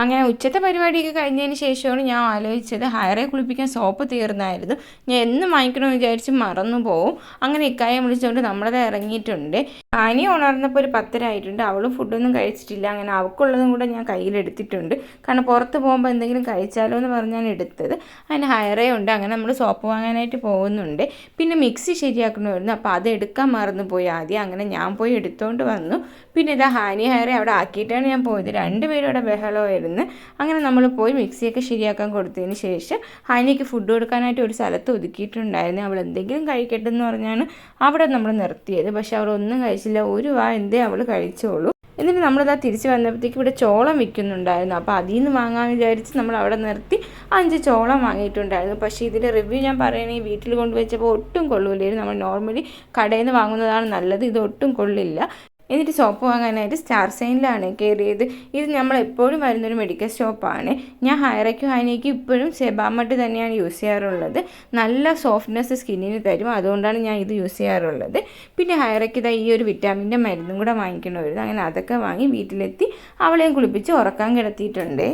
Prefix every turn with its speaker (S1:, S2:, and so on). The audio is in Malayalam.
S1: അങ്ങനെ ഉച്ചത്തെ പരിപാടിയൊക്കെ കഴിഞ്ഞതിന് ശേഷമാണ് ഞാൻ ആലോചിച്ചത് ഹയറെ കുളിപ്പിക്കാൻ സോപ്പ് തീർന്നായിരുന്നു. ഞാൻ എന്നും വാങ്ങിക്കണമെന്ന് വിചാരിച്ച് മറന്നു പോവും. അങ്ങനെ ഇക്കായെ വിളിച്ചുകൊണ്ട് നമ്മളത് ഇറങ്ങിയിട്ടുണ്ട്. അനി ഉണർന്നപ്പോൾ ഒരു 10:30 ആയിട്ടുണ്ട്. അവളും ഫുഡൊന്നും കഴിച്ചിട്ടില്ല. അങ്ങനെ അവൾക്കുള്ളതും കൂടെ ഞാൻ കയ്യിലെടുത്തിട്ടുണ്ട്. കാരണം പുറത്ത് പോകുമ്പോൾ എന്തെങ്കിലും കഴിച്ചാലോ എന്ന് പറഞ്ഞാണ് എടുത്തത്. അതിന് ഹയറേ ഉണ്ട്. അങ്ങനെ നമ്മൾ സോപ്പ് വാങ്ങാനായിട്ട് പോകുന്നുണ്ട്. പിന്നെ മിക്സി ശരിയാക്കണമായിരുന്നു. അപ്പോൾ അത് എടുക്കാൻ മറന്നു പോയി ആദ്യം. അങ്ങനെ ഞാൻ പോയി എടുത്തുകൊണ്ട് വന്നു. പിന്നെ ഇതാ ഹാനി ഹയറെ അവിടെ ആക്കിയിട്ടാണ് ഞാൻ പോയത്. രണ്ടുപേരും അവിടെ ബഹളമായിരുന്നു. അങ്ങനെ നമ്മൾ പോയി മിക്സിയൊക്കെ ശരിയാക്കാൻ കൊടുത്തതിന് ശേഷം ഹാനിക്ക് ഫുഡ് കൊടുക്കാനായിട്ട് ഒരു സ്ഥലത്ത് ഒതുക്കിയിട്ടുണ്ടായിരുന്നു. അവൾ എന്തെങ്കിലും കഴിക്കട്ടെ എന്ന് പറഞ്ഞാണ് അവിടെ നമ്മൾ നിർത്തിയത്. പക്ഷെ അവൾ ഒന്നും കഴിച്ചില്ല. ഒരു എന്തേ അവൾ കഴിച്ചോളൂ. എന്നിട്ട് നമ്മളിതാ തിരിച്ച് വന്നപ്പോഴത്തേക്ക് ഇവിടെ ചോളം വിൽക്കുന്നുണ്ടായിരുന്നു. അപ്പോൾ അതിൽ നിന്ന് വാങ്ങാമെന്ന് വിചാരിച്ച് നമ്മൾ അവിടെ നിർത്തി 5 ചോളം വാങ്ങിയിട്ടുണ്ടായിരുന്നു. പക്ഷേ ഇതിൻ്റെ റിവ്യൂ ഞാൻ പറയുകയാണെങ്കിൽ വീട്ടിൽ കൊണ്ടുവച്ചപ്പോൾ ഒട്ടും കൊള്ളില്ലായിരുന്നു. നമ്മൾ നോർമലി കടയിൽ നിന്ന് വാങ്ങുന്നതാണ് നല്ലത്. ഇത് ഒട്ടും കൊള്ളില്ല. എന്നിട്ട് സോപ്പ് വാങ്ങാനായിട്ട് സ്റ്റാർ സൈനിലാണ് കയറിയത്. ഇത് നമ്മൾ എപ്പോഴും വരുന്നൊരു മെഡിക്കൽ ഷോപ്പാണ്. ഞാൻ ഹയറയ്ക്കും ഹൈനയ്ക്കും ഇപ്പോഴും സെബാമട്ട് തന്നെയാണ് യൂസ് ചെയ്യാറുള്ളത്. നല്ല സോഫ്റ്റ്നെസ് സ്കിന്നിന് തരും. അതുകൊണ്ടാണ് ഞാൻ ഇത് യൂസ് ചെയ്യാറുള്ളത്. പിന്നെ ഹയറയ്ക്ക് ഇതാ ഈ ഒരു വിറ്റാമിൻ്റെ മരുന്നും കൂടെ വാങ്ങിക്കണമായിരുന്നു. അങ്ങനെ അതൊക്കെ വാങ്ങി വീട്ടിലെത്തി അവളെയും കുളിപ്പിച്ച് ഉറക്കാൻ കിടത്തിയിട്ടുണ്ട്.